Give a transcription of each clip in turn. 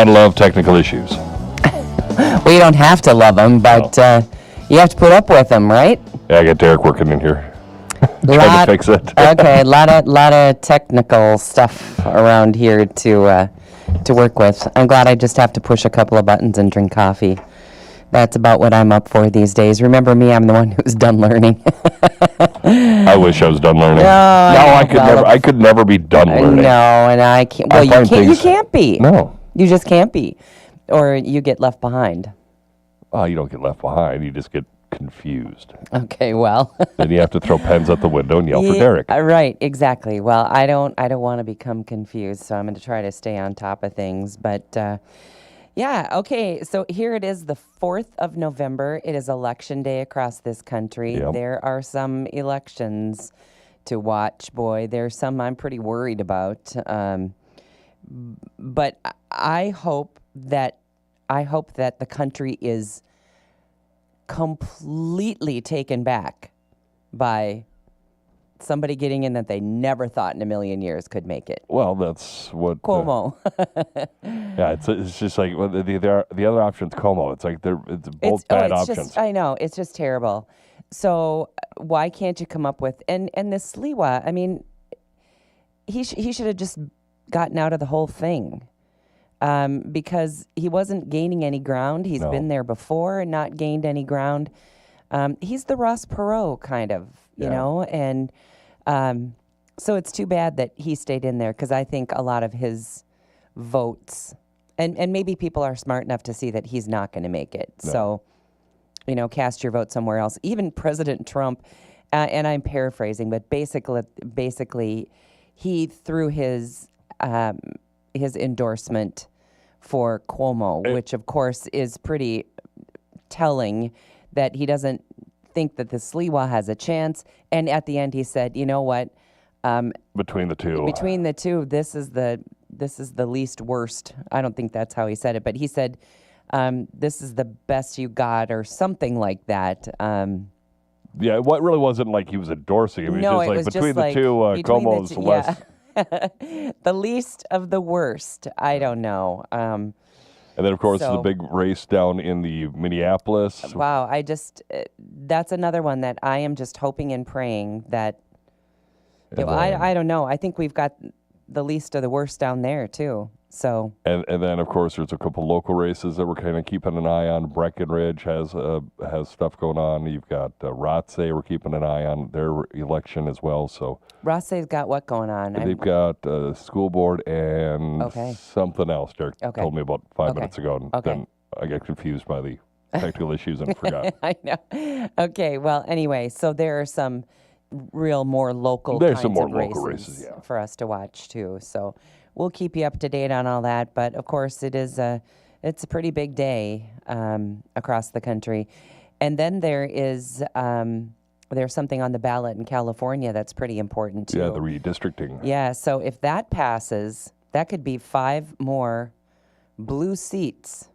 gotta love technical issues. Well, you don't have to love them, but you have to put up with them, right? Yeah, I got Derek working in here. Trying to fix it. Okay, a lot of technical stuff around here to work with. I'm glad I just have to push a couple of buttons and drink coffee. That's about what I'm up for these days. Remember me, I'm the one who's done learning. I wish I was done learning. No, I could never be done learning. No, and I can't. Well, you can't be. No. You just can't be. Or you get left behind. Oh, you don't get left behind. You just get confused. Okay, well. Then you have to throw pens out the window and yell for Derek. Right, exactly. Well, I don't want to become confused, so I'm going to try to stay on top of things. But, yeah, okay, so here it is, the 4th of November. It is election day across this country. Yep. There are some elections to watch. Boy, there's some I'm pretty worried about. But I hope that the country is completely taken back by somebody getting in that they never thought in a million years could make it. Well, that's what Cuomo. Yeah, it's just like the other option's Como. It's like it's both bad options. I know, it's just terrible. So why can't you come up with and this Sliwa? I mean, he should have just gotten out of the whole thing. Because he wasn't gaining any ground. He's been there before and not gained any ground. He's the Ross Perot kind of, you know, and so it's too bad that he stayed in there because I think a lot of his votes, and maybe people are smart enough to see that he's not going to make it. No. So, you know, cast your vote somewhere else. Even President Trump, and I'm paraphrasing, but basically he threw his endorsement for Cuomo, which of course is pretty telling that he doesn't think that the Sliwa has a chance. And at the end he said, you know what? Between the two, this is the least worst. I don't think that's how he said it, but he said, this is the best you got or something like that. Yeah, what really wasn't like he was endorsing him. No, it was just between the two, Cuomo's less. The least of the worst. I don't know. And then, of course, the big race down in the Minneapolis. Wow, that's another one that I am just hoping and praying that, I don't know. I think we've got the least of the worst down there, too. So. And then, of course, there's a couple local races that we're kind of keeping an eye on. Breckenridge has stuff going on. You've got Rothsay, we're keeping an eye on their election as well. So Rothsay's got what going on? They've got school board and something else. Derek told me about 5 minutes ago, and then I got confused by the technical issues and forgot. I know. Okay, well, anyway, so there are some more local races for us to watch, too. So we'll keep you up to date on all that, but of course it's a pretty big day across the country. And then there's something on the ballot in California that's pretty important too. Yeah, the redistricting. Yeah, so if that passes, that could be 5 more blue seats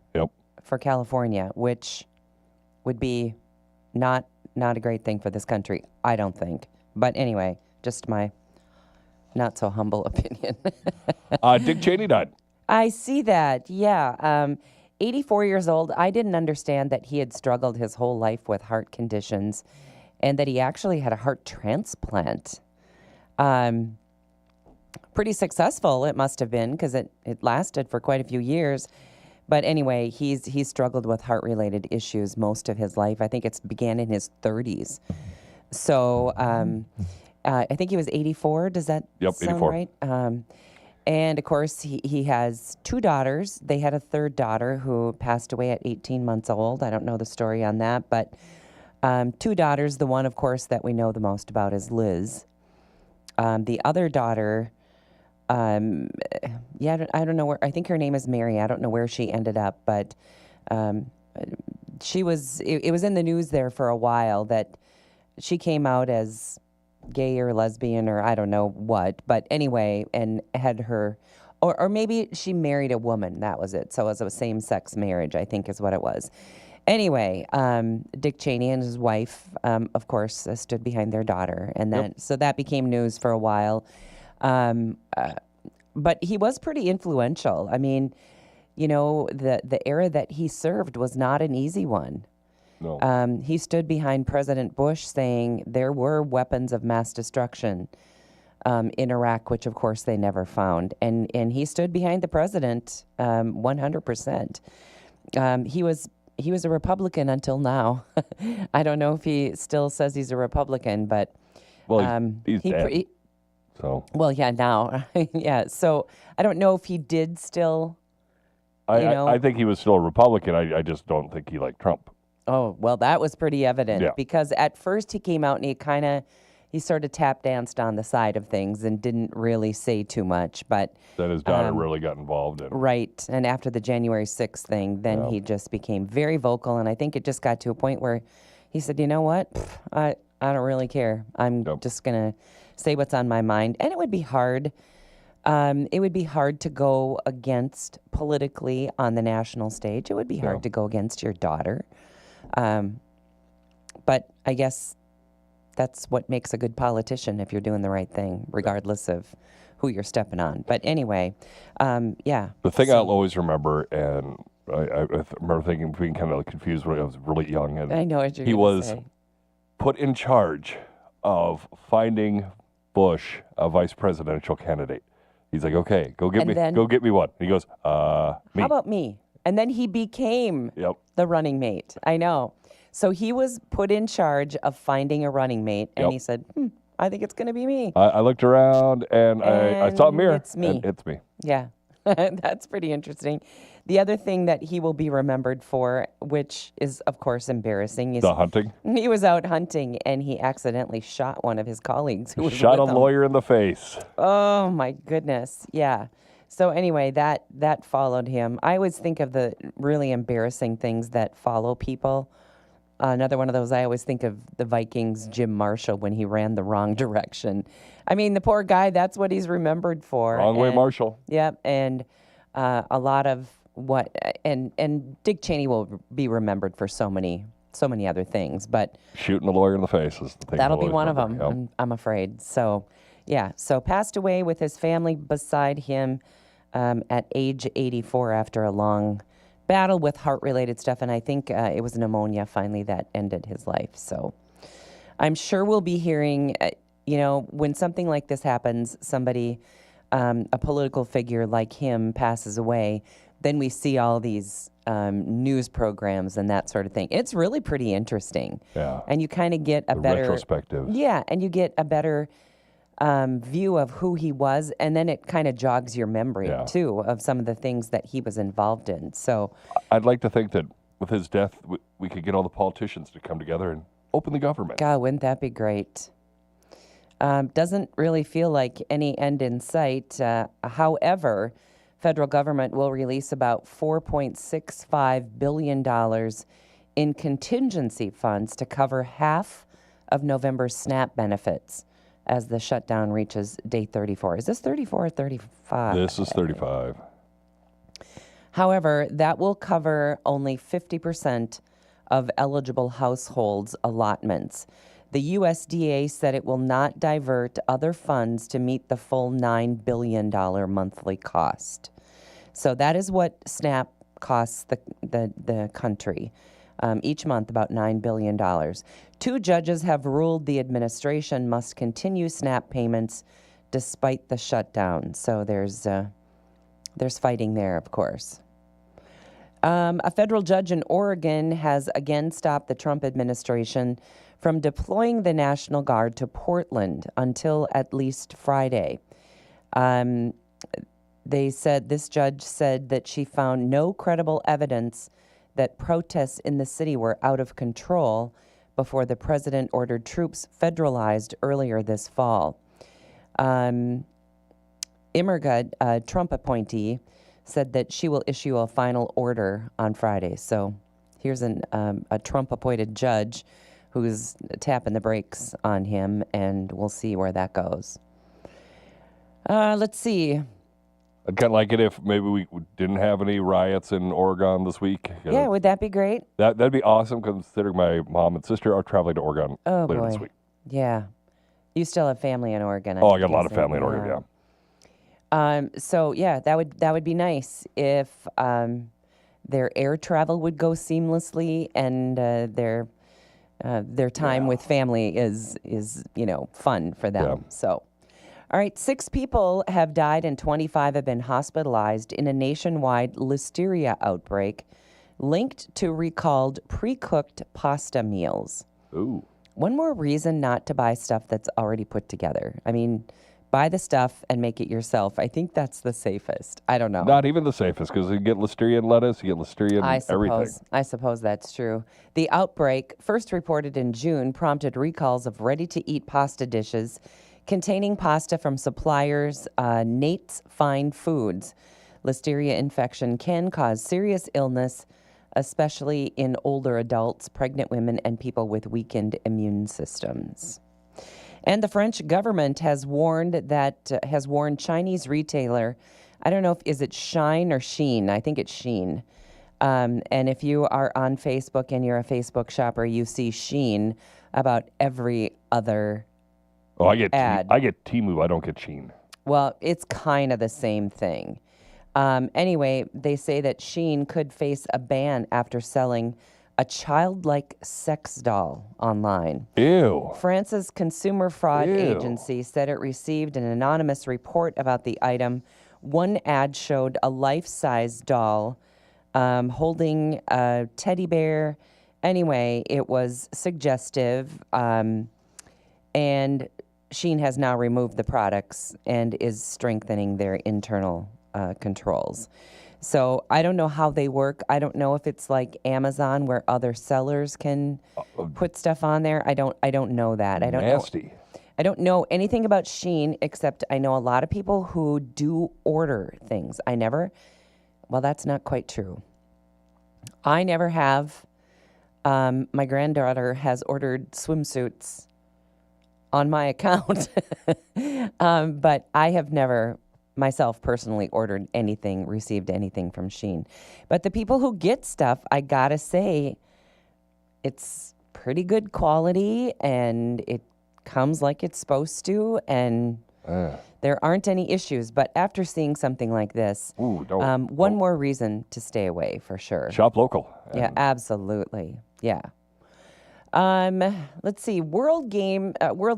for California, which would be not a great thing for this country, I don't think. But anyway, just my not so humble opinion. Dick Cheney died. I see that, yeah. 84 years old. I didn't understand that he had struggled his whole life with heart conditions and that he actually had a heart transplant. Pretty successful it must have been because it lasted for quite a few years. But anyway, he's struggled with heart-related issues most of his life. I think it began in his 30s. So I think he was 84. Does that sound 84. right? And, of course, he has 2 daughters. They had a 3rd daughter who passed away at 18 months old. I don't know the story on that. But 2 daughters. The one, of course, that we know the most about is Liz. The other daughter, I don't know where. I think her name is Mary. I don't know where she ended up. But she was. It was in the news there for a while that she came out as gay or lesbian or I don't know what, but anyway, and had her, or maybe she married a woman, that was it. So it was a same-sex marriage, I think is what it was. Anyway, Dick Cheney and his wife, of course, stood behind their daughter, and so that became news for a while. But he was pretty influential. I mean, the era that he served was not an easy one. No. He stood behind President Bush saying there were weapons of mass destruction in Iraq, which of course they never found. And he stood behind the president 100%. He was a Republican until now. I don't know if he still says he's a Republican, but Well, he's dead. So well, yeah, now, yeah. So I don't know if he did still. I think he was still a Republican. I just don't think he liked Trump. Oh, well, that was pretty evident Yeah. because at first he came out and he sort of tap danced on the side of things and didn't really say too much. But Then his daughter really got involved in. right, and after the January 6th thing, then he just became very vocal, and I think it just got to a point where he said, "You know what? I don't really care. I'm just gonna say what's on my mind." And it would be hard. It would be hard to go against politically on the national stage. It would be hard to go against your daughter. But I guess that's what makes a good politician if you're doing the right thing, regardless of who you're stepping on. But anyway, yeah. The thing I'll always remember, and I remember being kind of confused when I was really young. And I know what you're he gonna was say. put in charge of finding Bush a vice presidential candidate. He's like, okay, go get me one. And he goes, me. How about me? And then he became the running mate. I know. So he was put in charge of finding a running mate, and he said, I think it's going to be me. I looked around, and I saw a mirror. It's me. And it's me. Yeah, that's pretty interesting. The other thing that he will be remembered for, which is, of course, embarrassing, is The hunting. he was out hunting, and he accidentally shot one of his colleagues who was Shot a with him. lawyer in the face. Oh, my goodness. Yeah. So anyway, that followed him. I always think of the really embarrassing things that follow people. Another one of those, I always think of the Vikings' Jim Marshall when he ran the wrong direction. I mean, the poor guy, that's what he's remembered for. Wrong way, Marshall. Yep, and a lot of what, and Dick Cheney will be remembered for so many other things, but Shooting a lawyer in the face is the thing. that'll I'll be always one of remember. them, I'm afraid. So, yeah, so passed away with his family beside him at age 84 after a long battle with heart-related stuff, and I think it was pneumonia finally that ended his life. So I'm sure we'll be hearing, when something like this happens, somebody, a political figure like him passes away, then we see all these news programs and that sort of thing. It's really pretty interesting. Yeah. And you kind of get a better retrospective. Yeah, and you get a better view of who he was, and then it kind of jogs your memory too of some of the things that he was involved in. So I'd like to think that with his death, we could get all the politicians to come together and open the government. God, wouldn't that be great? Doesn't really feel like any end in sight. However, federal government will release about $4.65 billion in contingency funds to cover half of November's SNAP benefits as the shutdown reaches day 34. Is this 34 or 35? This is 35. However, that will cover only 50% of eligible households' allotments. The USDA said it will not divert other funds to meet the full $9 billion monthly cost. So that is what SNAP costs the country. Each month, about $9 billion. 2 judges have ruled the administration must continue SNAP payments despite the shutdown. So there's fighting there, of course. A federal judge in Oregon has again stopped the Trump administration from deploying the National Guard to Portland until at least Friday. This judge said that she found no credible evidence that protests in the city were out of control before the president ordered troops federalized earlier this fall. Immergut, a Trump appointee, said that she will issue a final order on Friday. So here's a Trump-appointed judge who's tapping the brakes on him, and we'll see where that goes. Let's see. I'd kind of like it if maybe we didn't have any riots in Oregon this week. Yeah, would that be great? That'd be awesome, considering my mom and sister are traveling to Oregon later this week. Yeah. You still have family in Oregon. I got a lot of family in Oregon, So yeah, that would be nice if their air travel would go seamlessly and their time with family is fun for them. Yeah. So, all right, 6 people have died and 25 have been hospitalized in a nationwide listeria outbreak linked to recalled pre-cooked pasta meals. Ooh. One more reason not to buy stuff that's already put together. I mean, buy the stuff and make it yourself. I think that's the safest. I don't know. Not even the safest, because you get listeria in lettuce, you get listeria in everything. I suppose that's true. The outbreak, first reported in June, prompted recalls of ready-to-eat pasta dishes containing pasta from suppliers Nate's Fine Foods. Listeria infection can cause serious illness, especially in older adults, pregnant women, and people with weakened immune systems. And the French government has warned Chinese retailer, I don't know is it Shine or Sheen? I think it's Sheen. And if you are on Facebook and you're a Facebook shopper, you see Sheen about every other Oh, I get ad. I get Temu. I don't get Sheen. Well, it's kind of the same thing. Anyway, they say that Sheen could face a ban after selling a childlike sex doll online. Ew. France's consumer fraud Ew. agency said it received an anonymous report about the item. One ad showed a life-size doll holding a teddy bear. Anyway, it was suggestive, and Shein has now removed the products and is strengthening their internal controls. So I don't know how they work. I don't know if it's like Amazon where other sellers can put stuff on there. I don't know that. I don't Nasty. know. I don't know anything about Shein except I know a lot of people who do order things. Well, that's not quite true. I never have. My granddaughter has ordered swimsuits on my account, but I have never myself personally ordered anything, received anything from Shein. But the people who get stuff, I gotta say, it's pretty good quality and it comes like it's supposed to, and there aren't any issues. But after seeing something like this, one more reason to stay away for sure. Shop local. Yeah, absolutely. Yeah. Let's see. World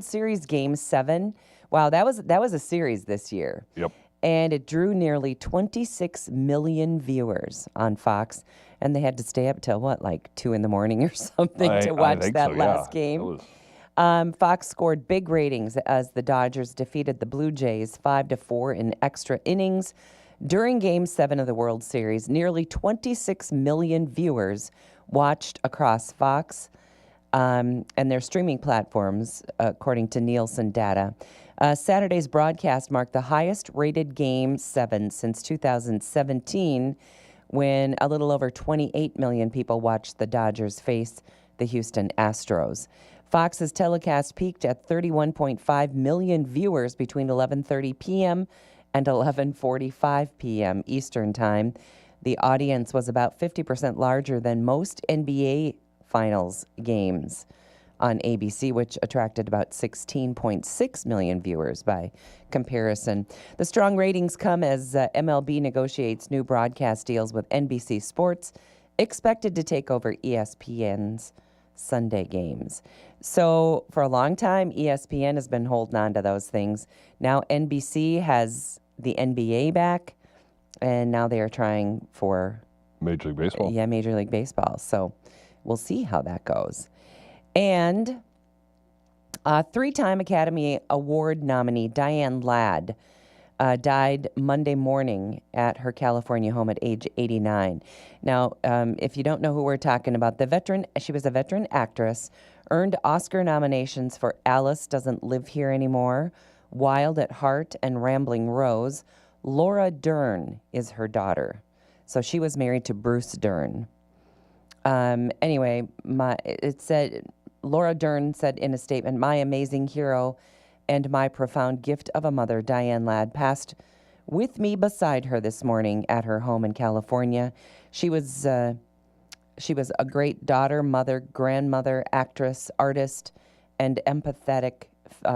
Series Game 7. Wow, that was a series this year. Yep. And it drew nearly 26 million viewers on Fox, and they had to stay up till like 2 a.m. or something to watch that last game. Fox scored big ratings as the Dodgers defeated the Blue Jays 5-4 in extra innings. During Game 7 of the World Series, nearly 26 million viewers watched across Fox and their streaming platforms, according to Nielsen data. Saturday's broadcast marked the highest-rated Game 7 since 2017, when a little over 28 million people watched the Dodgers face the Houston Astros. Fox's telecast peaked at 31.5 million viewers between 11:30 p.m. and 11:45 p.m. Eastern Time. The audience was about 50% larger than most NBA Finals games on ABC, which attracted about 16.6 million viewers by comparison. The strong ratings come as MLB negotiates new broadcast deals with NBC Sports, expected to take over ESPN's Sunday games. So for a long time, ESPN has been holding on to those things. Now NBC has the NBA back, and now they are trying for Major League Baseball. Yeah, Major League Baseball. So we'll see how that goes. And 3-time Academy Award nominee Diane Ladd died Monday morning at her California home at age 89. Now, if you don't know who we're talking about, she was a veteran actress, earned Oscar nominations for Alice Doesn't Live Here Anymore, Wild at Heart, and Rambling Rose. Laura Dern is her daughter. So she was married to Bruce Dern. Anyway, Laura Dern said in a statement, "My amazing hero and my profound gift of a mother, Diane Ladd, passed with me beside her this morning at her home in California. She was a great daughter, mother, grandmother, actress, artist, and empathetic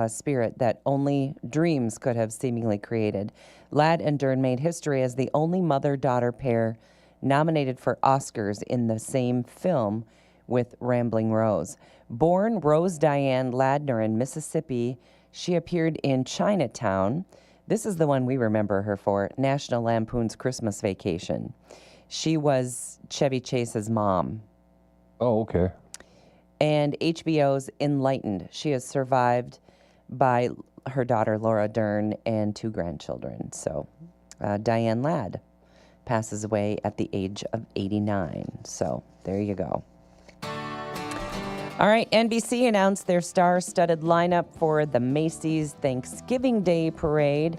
spirit that only dreams could have seemingly created. Ladd and Dern made history as the only mother-daughter pair nominated for Oscars in the same film with Rambling Rose. Born Rose Diane Ladner in Mississippi, she appeared in Chinatown. This is the one we remember her for, National Lampoon's Christmas Vacation. She was Chevy Chase's mom. Oh, okay. And HBO's Enlightened. She is survived by her daughter Laura Dern and 2 grandchildren. So Diane Ladd passes away at the age of 89. So there you go. All right, NBC announced their star-studded lineup for the Macy's Thanksgiving Day Parade.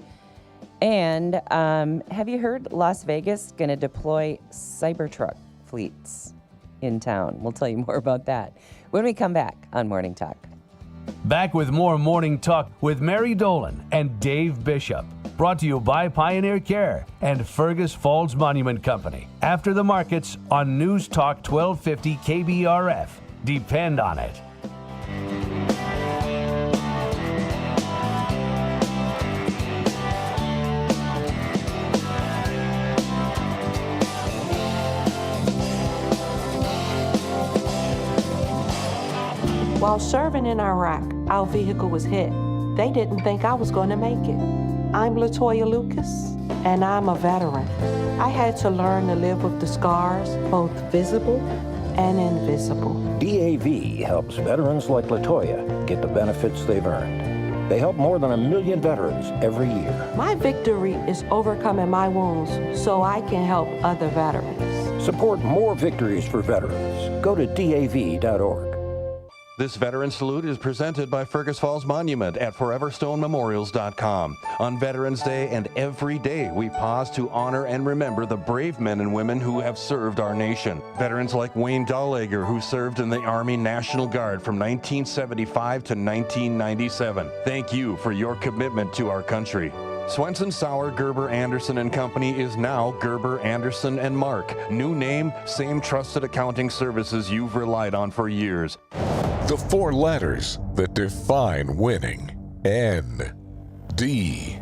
And have you heard Las Vegas going to deploy Cybertruck fleets in town? We'll tell you more about that when we come back on Morning Talk. Back with more Morning Talk with Mary Dolan and Dave Bishop. Brought to you by Pioneer Care and Fergus Falls Monument Company. After the markets on News Talk 1250 KBRF. Depend on it. While serving in Iraq, our vehicle was hit. They didn't think I was going to make it. I'm LaToya Lucas, and I'm a veteran. I had to learn to live with the scars, both visible and invisible. DAV helps veterans like LaToya get the benefits they've earned. They help more than 1 million veterans every year. My victory is overcoming my wounds so I can help other veterans. Support more victories for veterans. Go to DAV.org. This Veteran Salute is presented by Fergus Falls Monument at ForeverStoneMemorials.com. On Veterans Day and every day, we pause to honor and remember the brave men and women who have served our nation. Veterans like Wayne Dahlager, who served in the Army National Guard from 1975 to 1997. Thank you for your commitment to our country. Swenson Sauer Gerber Anderson and Company is now Gerber Anderson and Mark. New name, same trusted accounting services you've relied on for years. The 4 letters that define winning. N-D-S-U.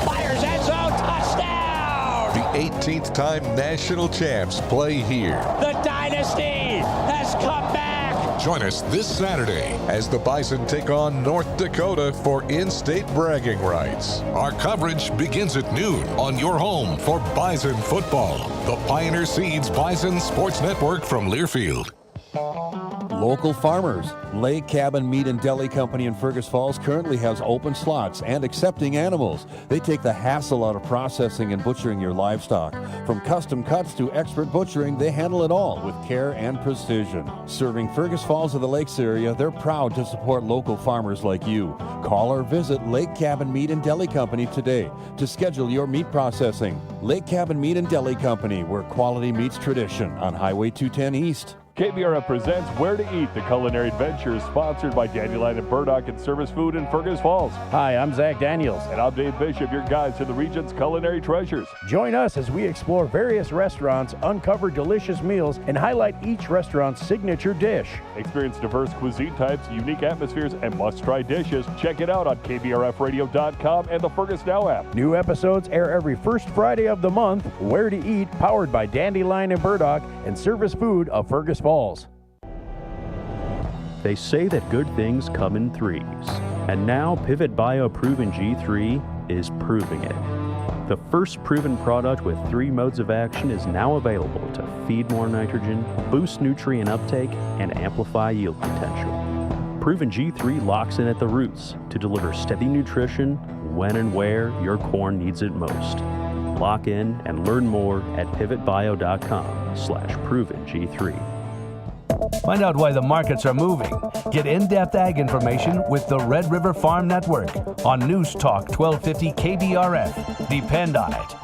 Fires end zone, touchdown! The 18th time national champs play here. The dynasty has come back! Join us this Saturday as the Bison take on North Dakota for in-state bragging rights. Our coverage begins at noon on your home for Bison football. The Pioneer Seeds Bison Sports Network from Learfield. Local farmers. Lake Cabin Meat and Deli Company in Fergus Falls currently has open slots and accepting animals. They take the hassle out of processing and butchering your livestock. From custom cuts to expert butchering, they handle it all with care and precision. Serving Fergus Falls of the Lakes area, they're proud to support local farmers like you. Call or visit Lake Cabin Meat and Deli Company today to schedule your meat processing. Lake Cabin Meat and Deli Company, where quality meets tradition on Highway 210 East. KBRF presents Where to Eat, the culinary adventure sponsored by Dandelion and Burdock and Service Food in Fergus Falls. Hi, I'm Zach Daniels. And I'm Dave Bishop, your guide to the region's culinary treasures. Join us as we explore various restaurants, uncover delicious meals, and highlight each restaurant's signature dish. Experience diverse cuisine types, unique atmospheres, and must-try dishes. Check it out on KBRFradio.com and the Fergus Now app. New episodes air every first Friday of the month. Where to Eat, powered by Dandelion and Burdock and Service Food of Fergus Falls. They say that good things come in threes, and now Pivot Bio Proven G3 is proving it. The first proven product with 3 modes of action is now available to feed more nitrogen, boost nutrient uptake, and amplify yield potential. Proven G3 locks in at the roots to deliver steady nutrition when and where your corn needs it most. Lock in and learn more at pivotbio.com/ProvenG3. Find out why the markets are moving. Get in-depth ag information with the Red River Farm Network on News Talk 1250 KBRF. Depend on it.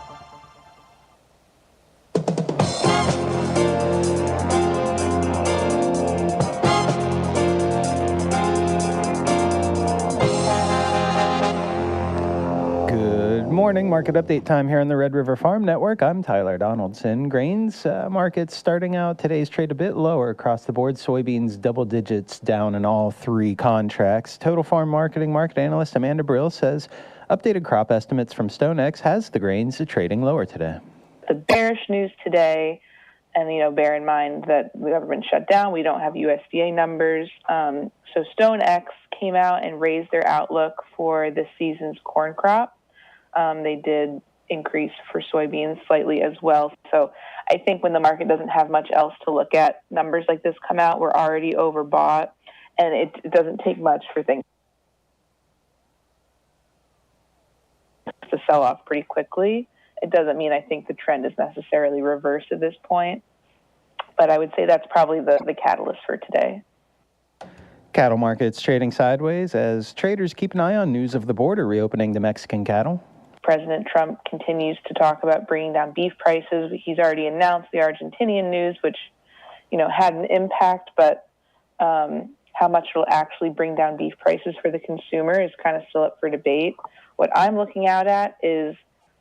Morning, market update time here on the Red River Farm Network. I'm Tyler Donaldson. Grains markets starting out today's trade a bit lower across the board. Soybeans double digits down in all 3 contracts. Total Farm Marketing market analyst Amanda Brill says Updated crop estimates from StoneX has the grains trading lower today. The bearish news today, and bear in mind that the government shut down, we don't have USDA numbers. So StoneX came out and raised their outlook for this season's corn crop. They did increase for soybeans slightly as well. So I think when the market doesn't have much else to look at, numbers like this come out, we're already overbought, and it doesn't take much for things to sell off pretty quickly. It doesn't mean I think the trend is necessarily reversed at this point, but I would say that's probably the catalyst for today. Cattle markets trading sideways as traders keep an eye on news of the border reopening to Mexican cattle. President Trump continues to talk about bringing down beef prices. He's already announced the Argentinian news, which, had an impact, but how much it'll actually bring down beef prices for the consumer is kind of still up for debate. What I'm looking out at is,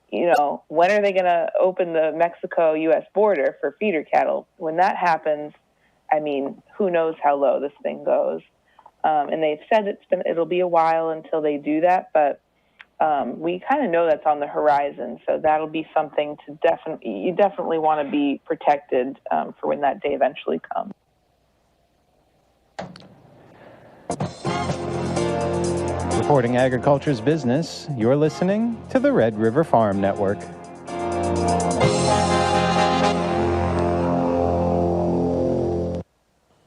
when are they going to open the Mexico-U.S. border for feeder cattle? When that happens, who knows how low this thing goes. And they've said it'll be a while until they do that, but we kind of know that's on the horizon. So that'll be something to you definitely want to be protected for when that day eventually comes. Reporting agriculture's business, you're listening to the Red River Farm Network.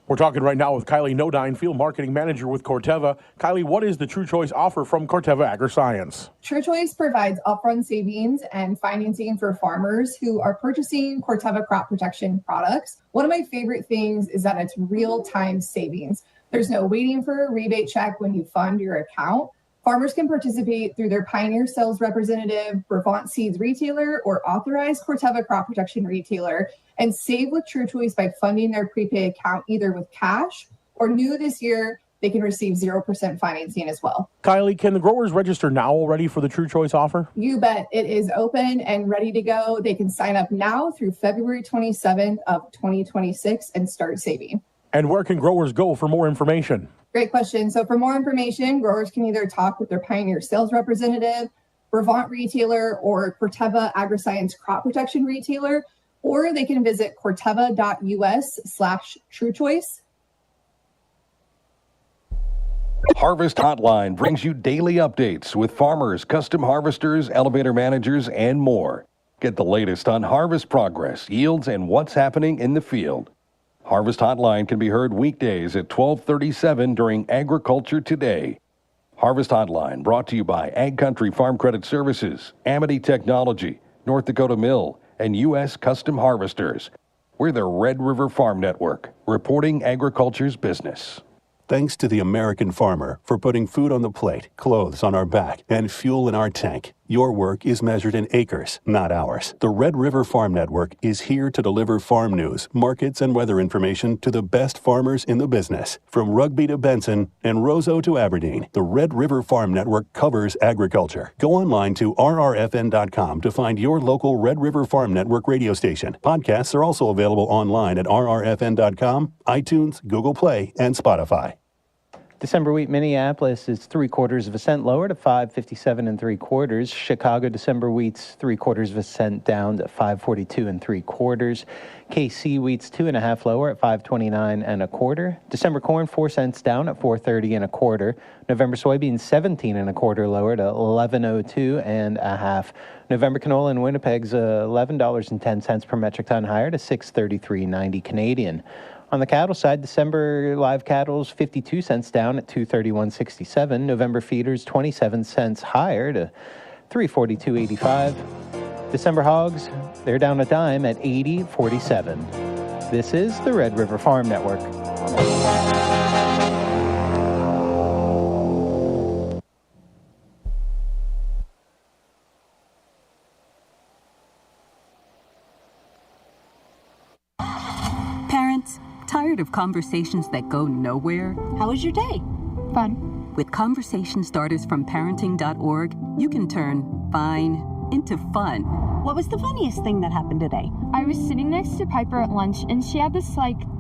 We're talking right now with Kylie Nodine, Field Marketing Manager with Corteva. Kylie, what is the True Choice offer from Corteva AgriScience? True Choice provides upfront savings and financing for farmers who are purchasing Corteva crop protection products. One of my favorite things is that it's real-time savings. There's no waiting for a rebate check when you fund your account. Farmers can participate through their Pioneer Sales Representative, Brevant Seeds retailer, or authorized Corteva crop protection retailer and save with True Choice by funding their prepaid account either with cash or new this year, they can receive 0% financing as well. Kylie, can the growers register now already for the True Choice offer? You bet. It is open and ready to go. They can sign up now through February 27th of 2026 and start saving. And where can growers go for more information? Great question. So for more information, growers can either talk with their Pioneer Sales Representative, Brevant retailer, or Corteva AgriScience crop protection retailer, or they can visit corteva.us/truechoice. Harvest Hotline brings you daily updates with farmers, custom harvesters, elevator managers, and more. Get the latest on harvest progress, yields, and what's happening in the field. Harvest Hotline can be heard weekdays at 12:37 during Agriculture Today. Harvest Hotline brought to you by Ag Country Farm Credit Services, Amity Technology, North Dakota Mill, and U.S. Custom Harvesters. We're the Red River Farm Network, reporting agriculture's business. Thanks to the American farmer for putting food on the plate, clothes on our back, and fuel in our tank. Your work is measured in acres, not hours. The Red River Farm Network is here to deliver farm news, markets, and weather information to the best farmers in the business. From Rugby to Benson and Roseau to Aberdeen, the Red River Farm Network covers agriculture. Go online to rrfn.com to find your local Red River Farm Network radio station. Podcasts are also available online at rrfn.com, iTunes, Google Play, and Spotify. December wheat Minneapolis is 3/4 cent lower to 5.57 3/4. Chicago December wheat's 3/4 cent down to 5.42 3/4. KC wheat's 2.5 lower at 5.29 1/4. December corn 4 cents down at 4.30 1/4. November soybeans 17 1/4 lower to 11.02 1/2. November canola in Winnipeg's $11.10 per metric ton higher to 633.90 Canadian. On the cattle side, December live cattle's 52 cents down at 231.67. November feeders 27 cents higher to 342.85. December hogs, they're down a dime at 80.47. This is the Red River Farm Network. Tired of conversations that go nowhere? How was your day? Fun. With conversation starters from parenting.org, you can turn fine into fun. What was the funniest thing that happened today? I was sitting next to Piper at lunch, and she had this,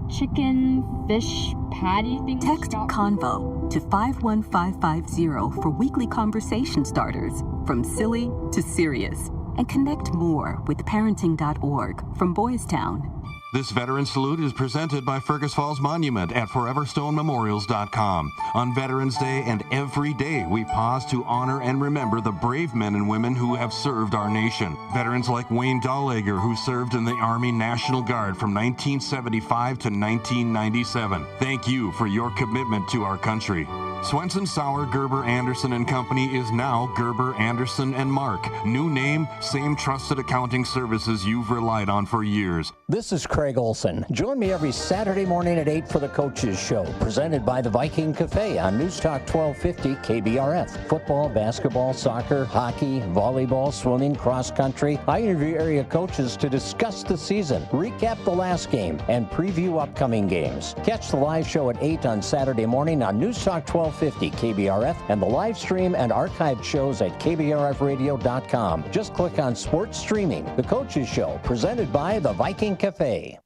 chicken, fish, had anything. Text Convo to 51550 for weekly conversation starters from silly to serious. And connect more with parenting.org from Boys Town. This Veteran Salute is presented by Fergus Falls Monument at foreverstonememorials.com. On Veterans Day and every day, we pause to honor and remember the brave men and women who have served our nation. Veterans like Wayne Dahlager, who served in the Army National Guard from 1975 to 1997. Thank you for your commitment to our country. Swenson, Sauer, Gerber, Anderson and Company is now Gerber, Anderson and Mark. New name, same trusted accounting services you've relied on for years. This is Craig Olson. Join me every Saturday morning at 8 for the Coaches Show, presented by the Viking Cafe on News Talk 1250 KBRF. Football, basketball, soccer, hockey, volleyball, swimming, cross country. I interview area coaches to discuss the season, recap the last game, and preview upcoming games. Catch the live show at 8 on Saturday morning on News Talk 1250 KBRF and the live stream and archived shows at kbrfradio.com. Just click on Sports Streaming. The Coaches Show, presented by the Viking Cafe.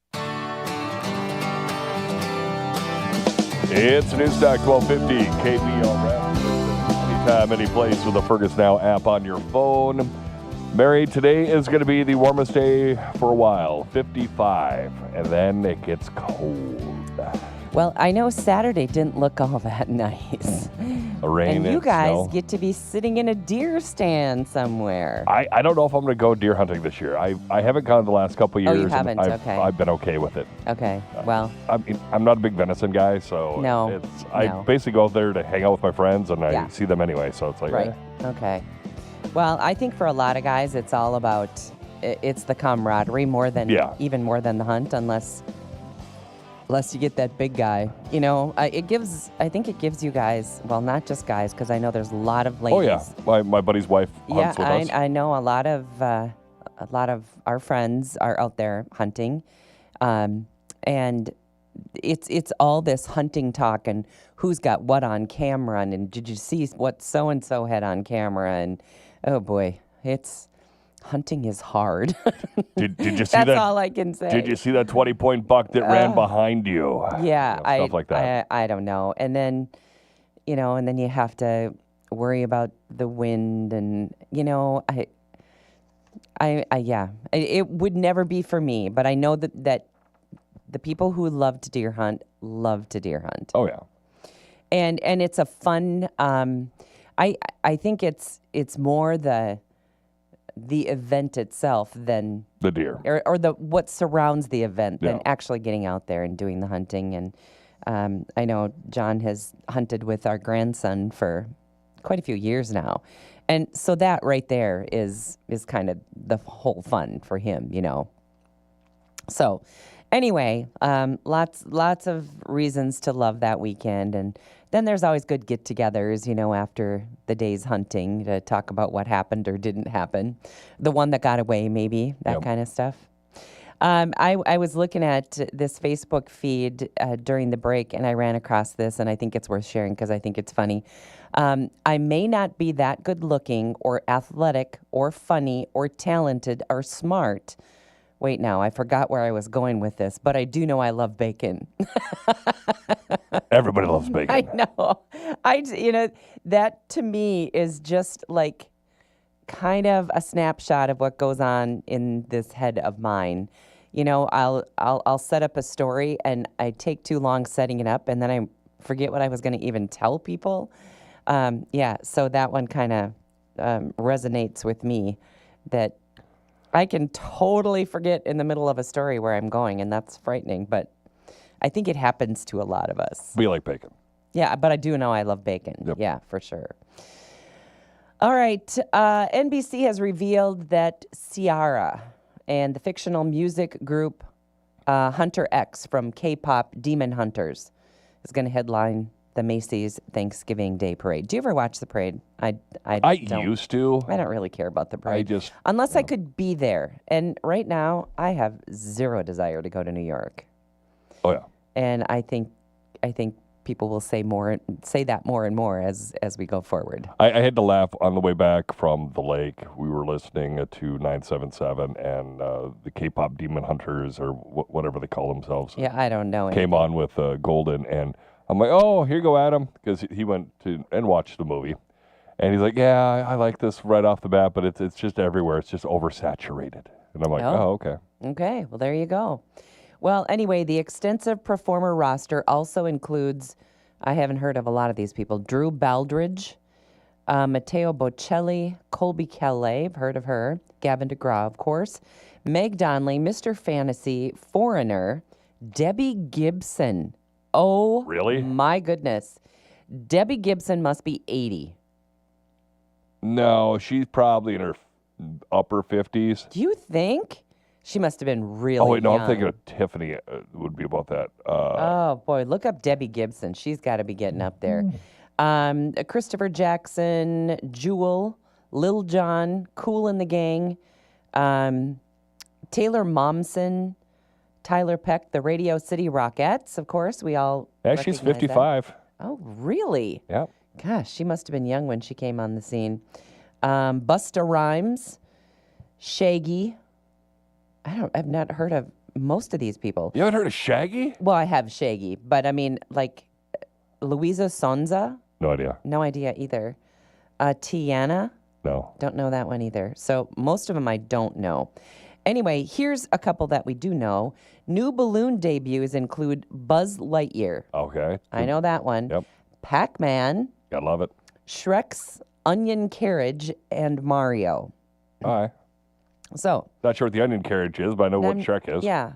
It's Newstalk 1250 KBRF. Anytime, any place with the Fergus Now app on your phone. Mary, today is going to be the warmest day for a while, 55, and then it gets cold. Well, I know Saturday didn't look all that nice. Rain and you guys snow. get to be sitting in a deer stand somewhere. I don't know if I'm going to go deer hunting this year. I haven't gone the last couple of years. Oh, you haven't? And Okay. I've been okay with it. Okay, well. I mean, I'm not a big venison guy, so No, I no. basically go out there to hang out with my friends, and I Yeah. see them anyway, so it's like, Right, okay. Well, I think for a lot of guys, it's all about, it's the camaraderie even more than the hunt, unless you get that big guy. You know, I think it gives you guys, well, not just guys, because I know there's a lot of ladies. Oh yeah, my buddy's wife hunts with us. I know a lot of our friends are out there hunting, and it's all this hunting talk and who's got what on camera and did you see what so and so had on camera, and oh boy, hunting is hard. Did you see That's that? all I can say. Did you see that 20-point buck that ran behind you? Yeah, stuff like that. I don't know. And then, you have to worry about the wind, and it would never be for me. But I know that the people who love to deer hunt love to deer hunt. Oh yeah. And it's a fun. I think it's more the event itself than the deer, or what surrounds the event than actually getting out there and doing the hunting. And I know John has hunted with our grandson for quite a few years now, and so that right there is kind of the whole fun for him, So anyway, lots of reasons to love that weekend. And then there's always good get-togethers, after the day's hunting to talk about what happened or didn't happen. The one that got away, maybe, that kind of stuff. I was looking at this Facebook feed during the break, and I ran across this, and I think it's worth sharing because I think it's funny. I may not be that good-looking or athletic or funny or talented or smart. Wait, now, I forgot where I was going with this, but I do know I love bacon. Everybody loves bacon. I know. That to me is just like kind of a snapshot of what goes on in this head of mine. I'll set up a story and I take too long setting it up, and then I forget what I was going to even tell people. So that one kind of resonates with me, that I can totally forget in the middle of a story where I'm going, and that's frightening, but I think it happens to a lot of us. We like bacon. Yeah, but I do know I love bacon. Yep. Yeah, for sure. All right. NBC has revealed that Ciara and the fictional music group Hunter X from K-pop Demon Hunters is going to headline the Macy's Thanksgiving Day Parade. Do you ever watch the parade? I used to. I don't really care about the parade. I unless I could be there. And right now, I have zero desire to go to New York. Oh yeah. And I think people will say that more and more as we go forward. I had to laugh on the way back from the lake. We were listening to 977 and the K-pop Demon Hunters or whatever they call themselves. Yeah, I don't know. Came on with Golden, and I'm like, oh, here you go, Adam, because he went to and watched the movie. And he's like, yeah, I like this right off the bat, but it's just everywhere. It's just oversaturated. And I'm like, oh, okay. Okay, well, there you go. Well, anyway, the extensive performer roster also includes, I haven't heard of a lot of these people, Drew Baldridge, Matteo Bocelli, Colby Calais, I've heard of her, Gavin DeGraw, of course, Meg Donnelly, Mr. Fantasy, Foreigner, Debbie Gibson. Oh, really? My goodness. Debbie Gibson must be 80. No, she's probably in her upper 50s. Do you think? She must have been really young. Oh, wait, no, I'm thinking of Tiffany would be about that. Oh, boy, look up Debbie Gibson. She's got to be getting up there. Christopher Jackson, Jewel, Lil Jon, Kool and the Gang, Taylor Momsen, Tyler Peck, the Radio City Rockettes, of course. We all she's recognize 55. that. Oh, really? Yeah. Gosh, she must have been young when she came on the scene. Busta Rhymes, Shaggy. I've not heard of most of these people. You haven't heard of Shaggy? Well, I have Shaggy, but I mean, like, Luisa Sonza? No idea. No idea either. Tiana? No. Don't know that one either. So most of them I don't know. Anyway, here's a couple that we do know. New balloon debuts include Buzz Lightyear. Okay. I know that one. Yep. Pac-Man. Gotta love it. Shrek's Onion Carriage, and Mario. All right. So. Not sure what the onion carriage is, but I know what Shrek is. Yeah.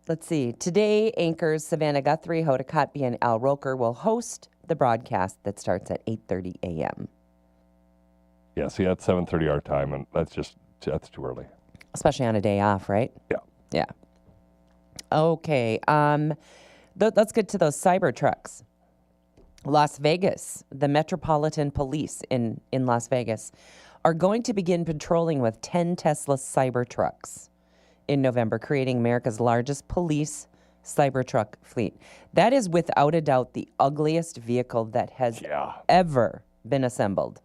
Let's see. Today, anchors Savannah Guthrie, Hoda Kotb, and Al Roker will host the broadcast that starts at 8:30 a.m. Yeah, see, that's 7:30 our time, and that's too early. Especially on a day off, right? Yeah. Yeah. Okay. Let's get to those cyber trucks. Las Vegas, the Metropolitan Police in Las Vegas, are going to begin patrolling with 10 Tesla Cybertrucks in November, creating America's largest police Cybertruck fleet. That is without a doubt the ugliest vehicle that has ever been assembled.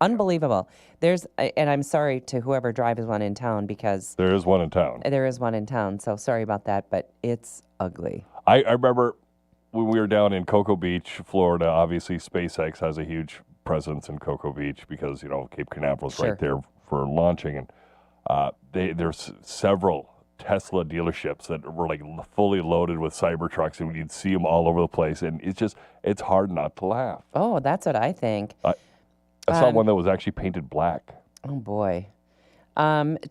Unbelievable. And I'm sorry to whoever drives one in town because... There is one in town. There is one in town, so sorry about that, but it's ugly. I remember when we were down in Cocoa Beach, Florida, obviously SpaceX has a huge presence in Cocoa Beach because, Cape Canaveral's right there for launching. And there's several Tesla dealerships that were like fully loaded with Cybertrucks, and you'd see them all over the place. And it's hard not to laugh. Oh, that's what I think. I saw one that was actually painted black. Oh, boy.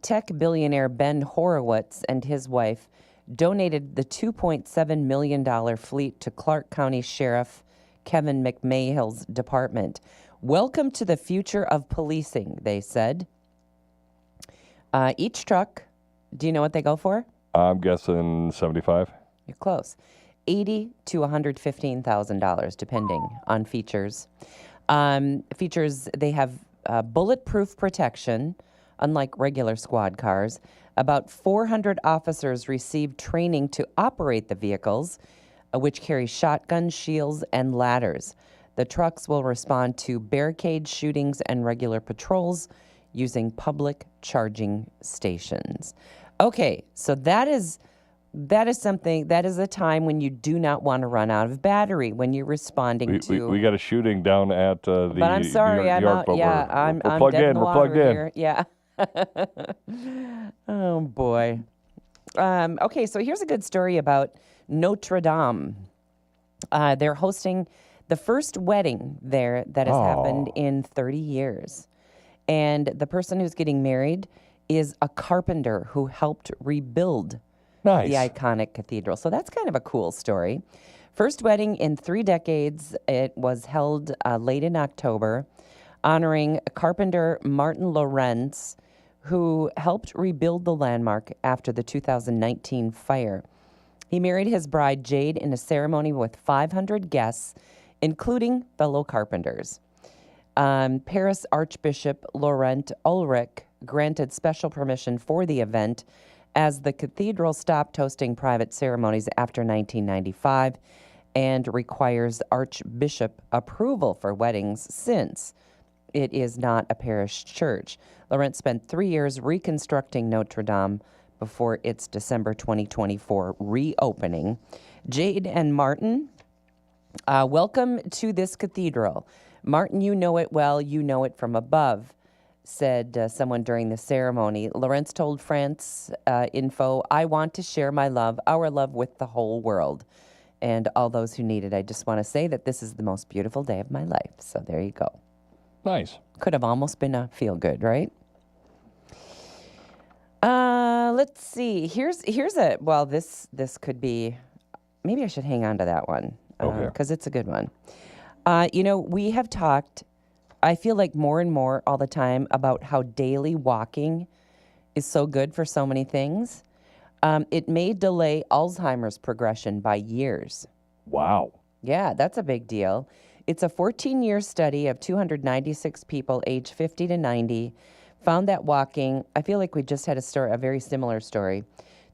Tech billionaire Ben Horowitz and his wife donated the $2.7 million fleet to Clark County Sheriff Kevin McMahill's department. Welcome to the future of policing, they said. Each truck, do you know what they go for? I'm guessing 75. You're close. $80,000 to $115,000, depending on features. Features, they have bulletproof protection, unlike regular squad cars. About 400 officers received training to operate the vehicles, which carry shotguns, shields, and ladders. The trucks will respond to barricade shootings and regular patrols using public charging stations. Okay, so that is something, that is a time when you do not want to run out of battery when you're responding to... We got a shooting down at the But I'm sorry, New York, I'm out, but yeah, I'm plugged dead in, in the we're plugged water in. here. Yeah. Oh, boy. Okay, so here's a good story about Notre Dame. They're hosting the first wedding there that has happened in 30 years. And the person who's getting married is a carpenter who helped rebuild the iconic cathedral. So that's kind of a cool story. First wedding in 3 decades. It was held late in October, honoring carpenter Martin Lorenz, who helped rebuild the landmark after the 2019 fire. He married his bride, Jade, in a ceremony with 500 guests, including fellow carpenters. Paris Archbishop Laurent Ulrich granted special permission for the event as the cathedral stopped hosting private ceremonies after 1995 and requires archbishop approval for weddings since it is not a parish church. Lawrence spent 3 years reconstructing Notre Dame before its December 2024 reopening. Jade and Martin, welcome to this cathedral. Martin, you know it well, you know it from above, said someone during the ceremony. Lawrence told France Info, I want to share my love, our love with the whole world. And all those who need it, I just want to say that this is the most beautiful day of my life. So there you go. Nice. Could have almost been a feel-good, right? Let's see. Here's a, well, this could be, maybe I should hang on to that one. Okay. Because it's a good one. We have talked, I feel like more and more all the time about how daily walking is so good for so many things. It may delay Alzheimer's progression by years. Wow. Yeah, that's a big deal. It's a 14-year study of 296 people aged 50 to 90, found that walking, I feel like we just had a very similar story,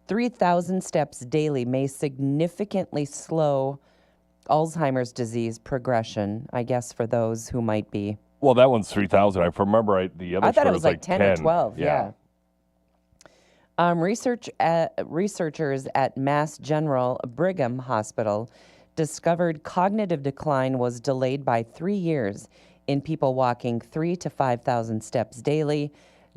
3,000 steps daily may significantly slow Alzheimer's disease progression, I guess, for those who might be. Well, that one's 3,000. I remember the other I thought story it was like 10 or 12, yeah. Researchers at Mass General Brigham Hospital discovered cognitive decline was delayed by 3 years in people walking 3,000 to 5,000 steps daily,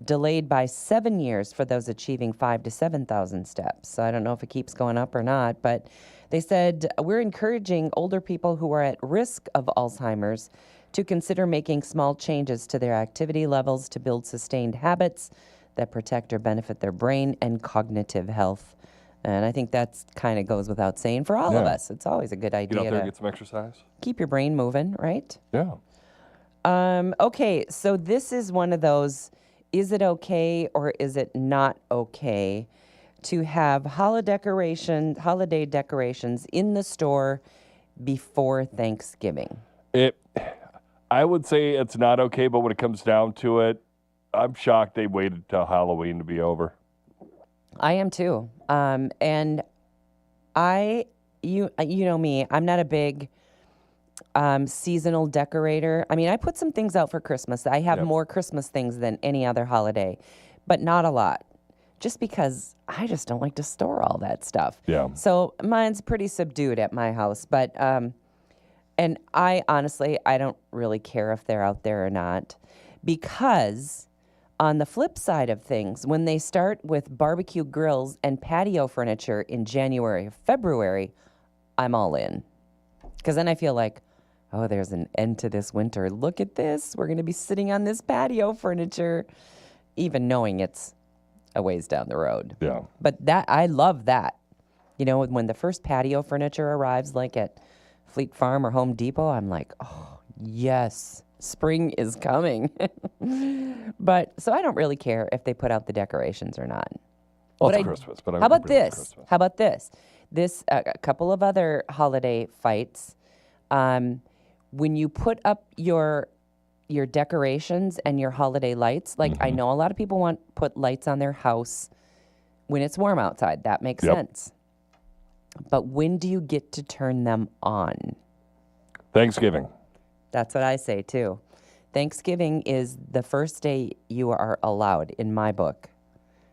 delayed by 7 years for those achieving 5,000 to 7,000 steps. So I don't know if it keeps going up or not, but they said, we're encouraging older people who are at risk of Alzheimer's to consider making small changes to their activity levels to build sustained habits that protect or benefit their brain and cognitive health. And I think that kind of goes without saying for all of us. It's always a good idea Get out there and to get some exercise. keep your brain moving, right? Yeah. Okay, so this is one of those, is it okay or is it not okay to have holiday decorations in the store before Thanksgiving? I would say it's not okay, but when it comes down to it, I'm shocked they waited till Halloween to be over. I am too. And you know me, I'm not a big seasonal decorator. I mean, I put some things out for Christmas. I have more Christmas things than any other holiday, but not a lot. Just because I just don't like to store all that stuff. Yeah. So mine's pretty subdued at my house, but and I honestly, I don't really care if they're out there or not, because on the flip side of things, when they start with barbecue grills and patio furniture in January or February, I'm all in. Because then I feel like, oh, there's an end to this winter. Look at this. We're going to be sitting on this patio furniture, even knowing it's a ways down the road. Yeah. But I love that. You know, when the first patio furniture arrives, like at Fleet Farm or Home Depot, I'm like, oh, yes, spring is coming. But so I don't really care if they put out the decorations or not. Well, it's Christmas, but how about this? How about this? A couple of other holiday fights. When you put up your decorations and your holiday lights, like I know a lot of people put lights on their house when it's warm outside. That makes sense. But when do you get to turn them on? Thanksgiving. That's what I say too. Thanksgiving is the first day you are allowed, in my book,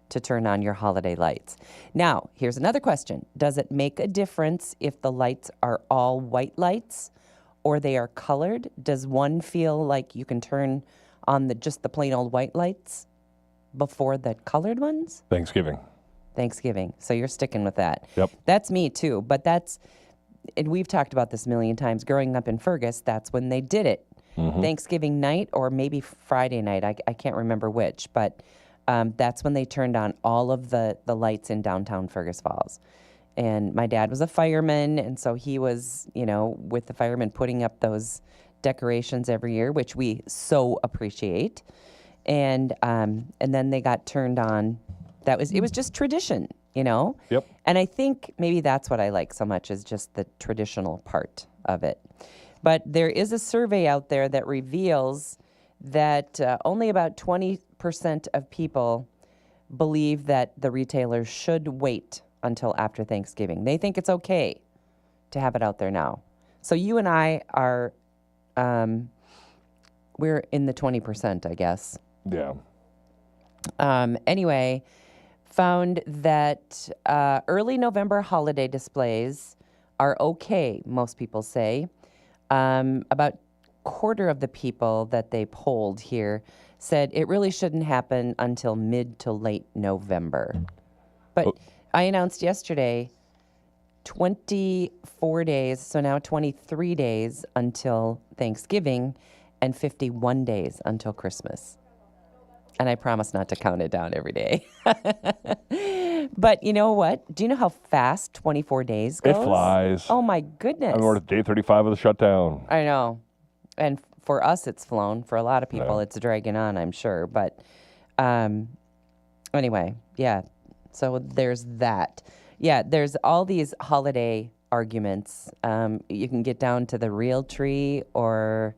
to turn on your holiday lights. Now, here's another question. Does it make a difference if the lights are all white lights or they are colored? Does one feel like you can turn on just the plain old white lights before the colored ones? Thanksgiving. So you're sticking with that. Yep. That's me too, but and we've talked about this a million times. Growing up in Fergus, that's when they did it. Thanksgiving night or maybe Friday night. I can't remember which, but that's when they turned on all of the lights in downtown Fergus Falls. And my dad was a fireman, and so he was, with the firemen putting up those decorations every year, which we so appreciate. And then they got turned on. It was just tradition, Yep. And I think maybe that's what I like so much, is just the traditional part of it. But there is a survey out there that reveals that only about 20% of people believe that the retailers should wait until after Thanksgiving. They think it's okay to have it out there now. So you and I are, we're in the 20%, I guess. Yeah. Anyway, found that early November holiday displays are okay, most people say. About quarter of the people that they polled here said it really shouldn't happen until mid to late November. But I announced yesterday 24 days, so now 23 days until Thanksgiving and 51 days until Christmas. And I promise not to count it down every day. But you know what? Do you know how fast 24 days goes? It flies. Oh, my goodness. We're at day 35 of the shutdown. I know. And for us, it's flown. For a lot of people, it's dragging on, I'm sure. But anyway, yeah. So there's that. Yeah, there's all these holiday arguments. You can get down to the real tree or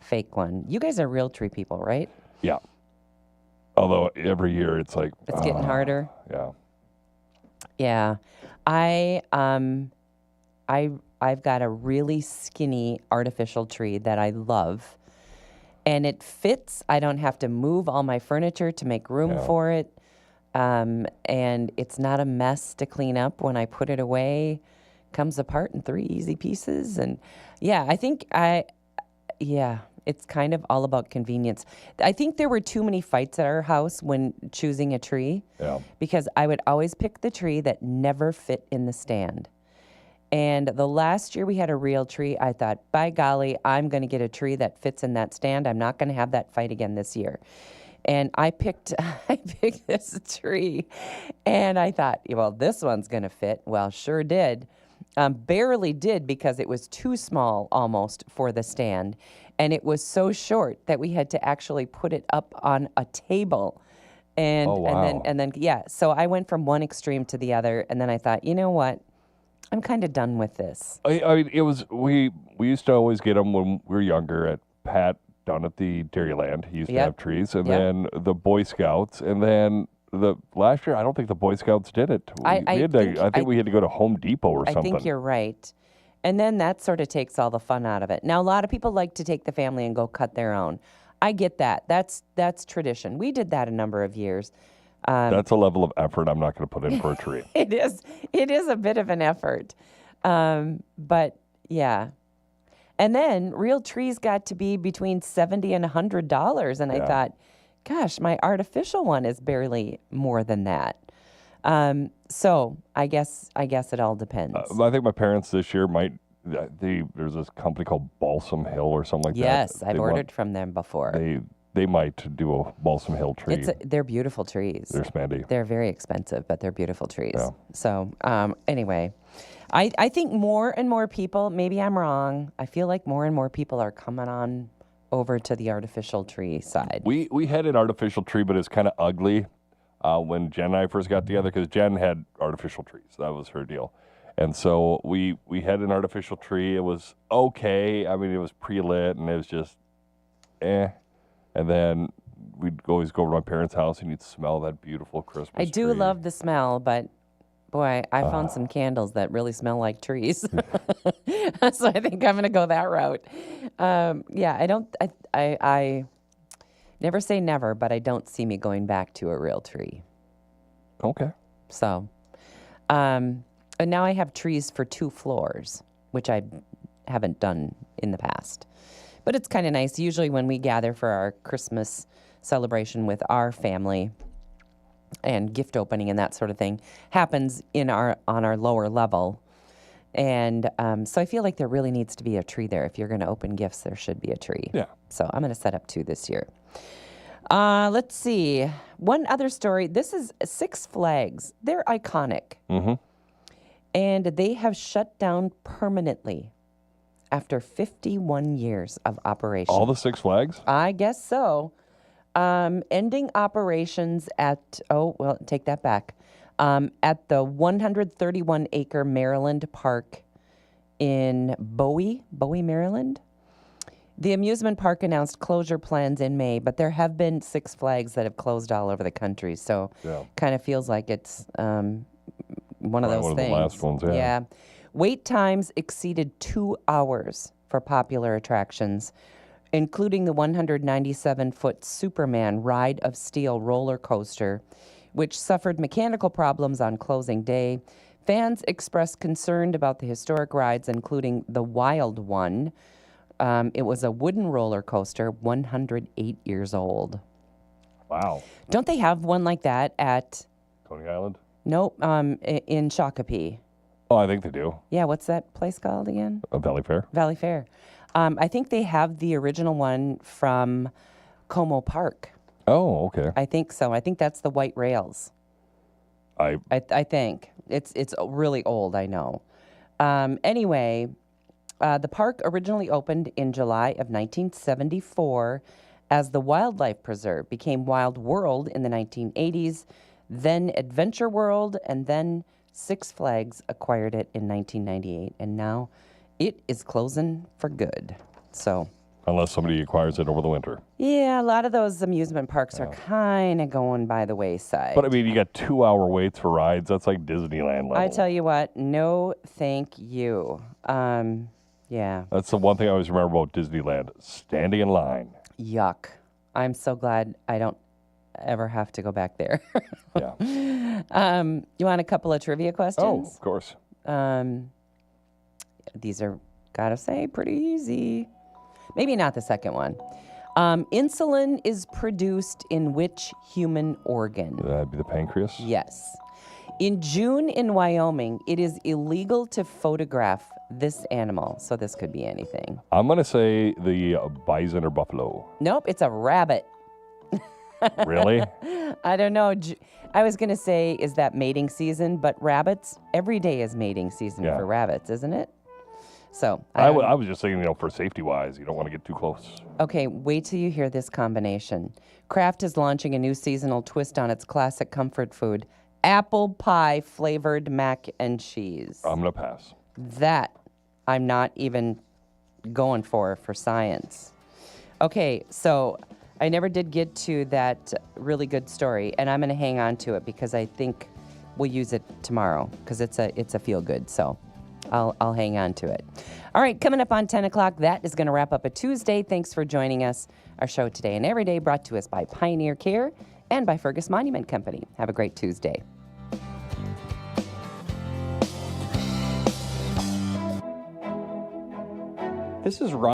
fake one. You guys are real tree people, right? Yeah. Although every year it's like... It's getting harder. Yeah. Yeah. I've got a really skinny artificial tree that I love. And it fits. I don't have to move all my furniture to make room for it. And it's not a mess to clean up when I put it away. Comes apart in 3 easy pieces. And yeah, I think it's kind of all about convenience. I think there were too many fights at our house when choosing a tree. Yeah. Because I would always pick the tree that never fit in the stand. And the last year we had a real tree, I thought, by golly, I'm going to get a tree that fits in that stand. I'm not going to have that fight again this year. And I picked this tree, and I thought, well, this one's going to fit. Well, sure did. Barely did, because it was too small almost for the stand. And it was so short that we had to actually put it up on a table. And, and then, so I went from one extreme to the other. And then I thought, you know what? I'm kind of done with this. I mean, it was, we used to always get them when we were younger at Pat down at the Dairyland. He used to have trees. And then the Boy Scouts. And then the last year, I don't think the Boy Scouts did it. I think we had to go to Home Depot or something. I think you're right. And then that sort of takes all the fun out of it. Now, a lot of people like to take the family and go cut their own. I get that. That's tradition. We did that a number of years. That's a level of effort I'm not going to put in for a tree. It is a bit of an effort. But yeah. And then real trees got to be between $70 and $100. And I thought, gosh, my artificial one is barely more than that. So I guess it all depends. I think my parents this year there's this company called Balsam Hill or something like that. Yes, I've ordered from them before. They might do a Balsam Hill tree. They're beautiful trees. They're spandy. They're very expensive, but they're beautiful trees. Yeah. So anyway, I think more and more people, maybe I'm wrong, I feel like more and more people are coming on over to the artificial tree side. We had an artificial tree, but it's kind of ugly when Jen and I first got together, because Jen had artificial trees. That was her deal. And so we had an artificial tree. It was okay. I mean, it was pre-lit, and it was just And then we'd always go over to my parents' house, and you'd smell that beautiful Christmas I do tree. love the smell, but boy, I found some candles that really smell like trees. So I think I'm going to go that route. I never say never, but I don't see me going back to a real tree. Okay. So, and now I have trees for 2 floors, which I haven't done in the past. But it's kind of nice. Usually when we gather for our Christmas celebration with our family, and gift opening and that sort of thing happens on our lower level. And so I feel like there really needs to be a tree there. If you're going to open gifts, there should be a tree. Yeah. So I'm going to set up 2 this year. Let's see. One other story. This is Six Flags. They're iconic. Mm-hmm. And they have shut down permanently after 51 years of operation. All the Six Flags? I guess so. Ending operations at, take that back, at the 131-acre Maryland park in Bowie, Maryland. The amusement park announced closure plans in May, but there have been Six Flags that have closed all over the country. So kind of feels like it's one of those things. The last ones, yeah. Wait times exceeded 2 hours for popular attractions, including the 197-foot Superman Ride of Steel roller coaster, which suffered mechanical problems on closing day. Fans expressed concern about the historic rides, including the Wild One. It was a wooden roller coaster, 108 years old. Wow. Don't they have one like that at... Coney Island? Nope, in Shakopee. Oh, I think they do. Yeah, what's that place called again? Valley Fair. Valley Fair. I think they have the original one from Como Park. Oh, okay. I think so. I think that's the white rails. I think. It's really old, I know. Anyway, the park originally opened in July of 1974 as the Wildlife Preserve, became Wild World in the 1980s, then Adventure World, and then Six Flags acquired it in 1998, and now it is closing for good. So, unless somebody acquires it over the winter. Yeah, a lot of those amusement parks are kind of going by the wayside. But I mean, you got 2-hour waits for rides. That's like Disneyland level. I tell you what, no thank you. Yeah. That's the one thing I always remember about Disneyland, standing in line. Yuck. I'm so glad I don't ever have to go back there. Yeah. You want a couple of trivia questions? Oh, of course. These are, gotta say, pretty easy. Maybe not the second one. Insulin is produced in which human organ? That'd be the pancreas? Yes. In June in Wyoming, it is illegal to photograph this animal. So this could be anything. I'm going to say the bison or buffalo. Nope, it's a rabbit. Really? I don't know. I was going to say, is that mating season? But rabbits, every day is mating season for rabbits, isn't it? So I was just saying, for safety-wise, you don't want to get too close. Okay, wait till you hear this combination. Kraft is launching a new seasonal twist on its classic comfort food, apple pie flavored mac and cheese. I'm going to pass. That I'm not even going for science. Okay, so I never did get to that really good story, and I'm going to hang on to it because I think we'll use it tomorrow because it's a feel good. So I'll hang on to it. All right, coming up on 10 o'clock, that is going to wrap up a Tuesday. Thanks for joining us. Our show today and every day brought to us by Pioneer Care and by Fergus Monument Company. Have a great Tuesday. This is Ron.